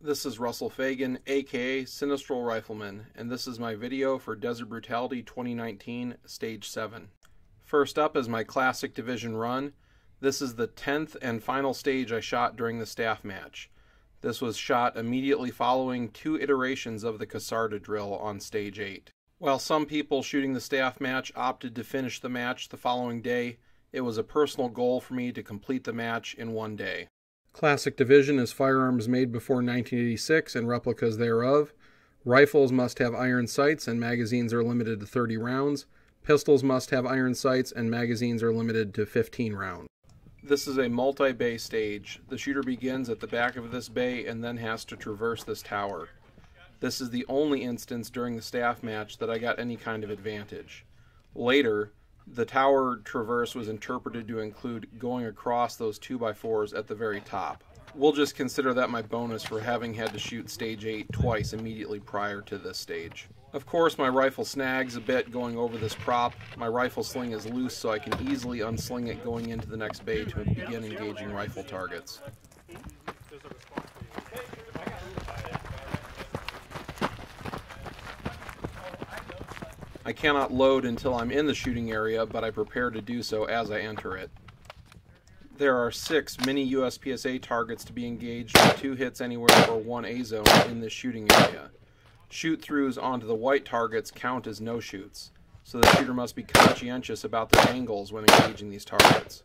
This is Russell Fagan, aka Sinistral Rifleman, and this is my video for Desert Brutality 2019 Stage 7. First up is my Classic Division run. This is the 10th and final stage I shot during the staff match. This was shot immediately following 2 iterations of the Casarda drill on Stage 8. While some people shooting the staff match opted to finish the match the following day, it was a personal goal for me to complete the match in one day. Classic Division is firearms made before 1986 and replicas thereof. Rifles must have iron sights and magazines are limited to 30 rounds. Pistols must have iron sights and magazines are limited to 15 rounds. This is a multi-bay stage. The shooter begins at the back of this bay and then has to traverse this tower. This is the only instance during the staff match that I got any kind of advantage. Later, the tower traverse was interpreted to include going across those 2x4s at the very top. We'll just consider that my bonus for having had to shoot Stage 8 twice immediately prior to this stage. Of course, my rifle snags a bit going over this prop. My rifle sling is loose, so I can easily unsling it going into the next bay to begin engaging rifle targets. I cannot load until I'm in the shooting area, but I prepare to do so as I enter it. There are 6 mini USPSA targets to be engaged with 2 hits anywhere or 1 A-zone in this shooting area. Shoot-throughs onto the white targets count as no-shoots, so the shooter must be conscientious about their angles when engaging these targets.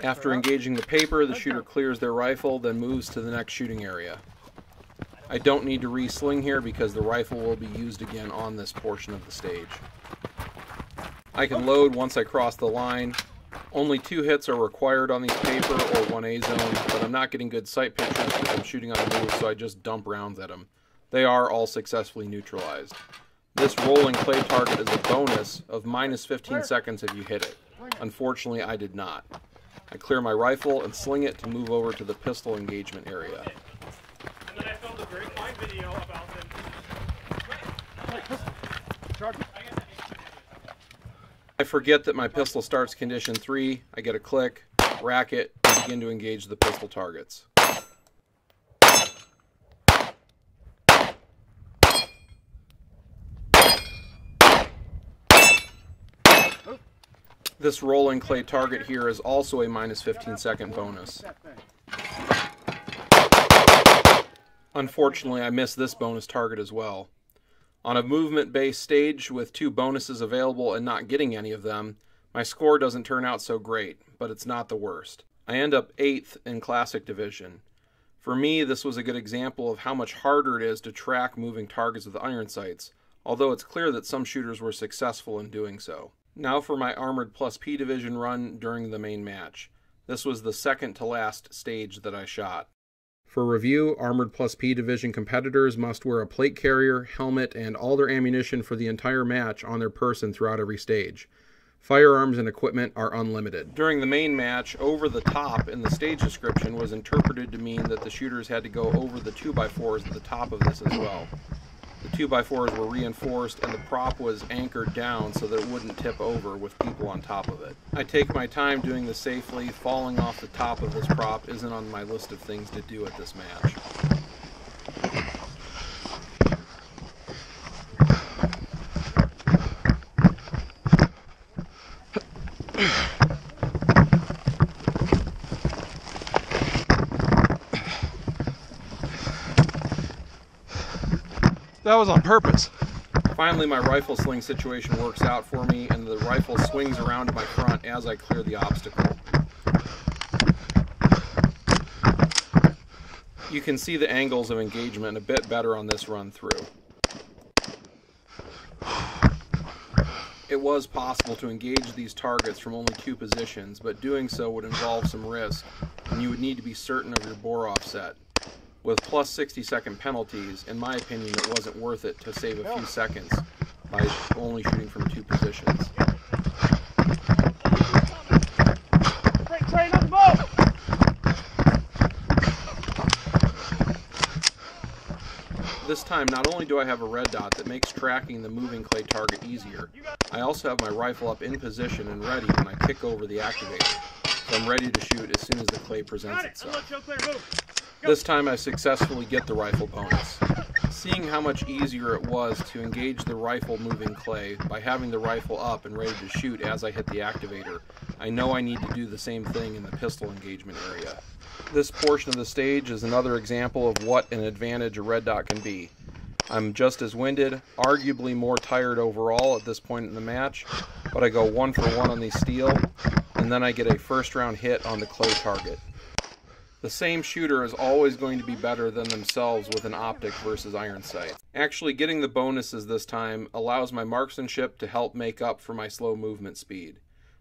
After engaging the paper, the shooter clears their rifle, then moves to the next shooting area. I don't need to re-sling here because the rifle will be used again on this portion of the stage. I can load once I cross the line. Only 2 hits are required on these paper or 1 A-zone, but I'm not getting good sight pictures because I'm shooting on a move, so I just dump rounds at them. They are all successfully neutralized. This rolling clay target is a bonus of minus 15 seconds if you hit it. Unfortunately, I did not. I clear my rifle and sling it to move over to the pistol engagement area. And then I filmed a very fine video about them. I forget that my pistol starts condition 3. I get a click, rack it, and begin to engage the pistol targets. This rolling clay target here is also a minus 15 second bonus. Unfortunately, I missed this bonus target as well. On a movement-based stage with 2 bonuses available and not getting any of them, my score doesn't turn out so great, but it's not the worst. I end up 8th in Classic Division. For me, this was a good example of how much harder it is to track moving targets with iron sights, although it's clear that some shooters were successful in doing so. Now for my Armored Plus P Division run during the main match. This was the second to last stage that I shot. For review, Armored Plus P Division competitors must wear a plate carrier, helmet, and all their ammunition for the entire match on their person throughout every stage. Firearms and equipment are unlimited. During the main match, over the top in the stage description was interpreted to mean that the shooters had to go over the 2x4s at the top of this as well. The 2x4s were reinforced and the prop was anchored down so that it wouldn't tip over with people on top of it. I take my time doing this safely. Falling off the top of this prop isn't on my list of things to do at this match. That was on purpose. Finally, my rifle sling situation works out for me, and the rifle swings around to my front as I clear the obstacle. You can see the angles of engagement a bit better on this run through. It was possible to engage these targets from only 2 positions, but doing so would involve some risk, and you would need to be certain of your bore offset. With plus 60-second penalties, in my opinion, it wasn't worth it to save a few seconds by only shooting from 2 positions. This time, not only do I have a red dot that makes tracking the moving clay target easier, I also have my rifle up in position and ready when I kick over the activator, so I'm ready to shoot as soon as the clay presents itself. This time I successfully get the rifle bonus. Seeing how much easier it was to engage the rifle moving clay by having the rifle up and ready to shoot as I hit the activator, I know I need to do the same thing in the pistol engagement area. This portion of the stage is another example of what an advantage a red dot can be. I'm just as winded, arguably more tired overall at this point in the match, but I go 1 for 1 on the steel, and then I get a first round hit on the clay target. The same shooter is always going to be better than themselves with an optic versus iron sight. Actually getting the bonuses this time allows my marksmanship to help make up for my slow movement speed.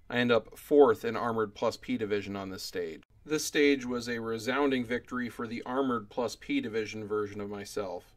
I end up 4th in Armored plus P Division on this stage. This stage was a resounding victory for the Armored plus P Division version of myself.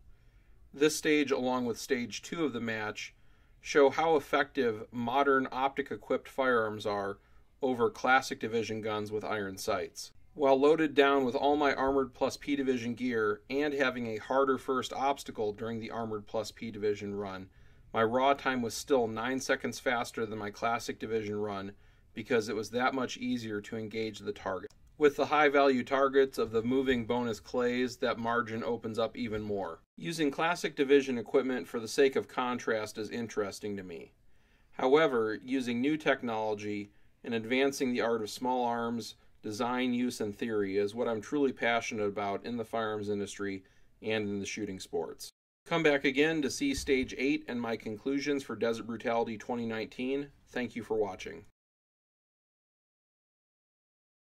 This stage, along with stage 2 of the match, show how effective modern optic-equipped firearms are over classic division guns with iron sights. While loaded down with all my Armored plus P Division gear and having a harder first obstacle during the Armored plus P Division run, my raw time was still 9 seconds faster than my classic division run because it was that much easier to engage the target. With the high value targets of the moving bonus clays, that margin opens up even more. Using classic division equipment for the sake of contrast is interesting to me. However, using new technology and advancing the art of small arms, design, use, and theory is what I'm truly passionate about in the firearms industry and in the shooting sports. Come back again to see Stage 8 and my conclusions for Desert Brutality 2019. Thank you for watching.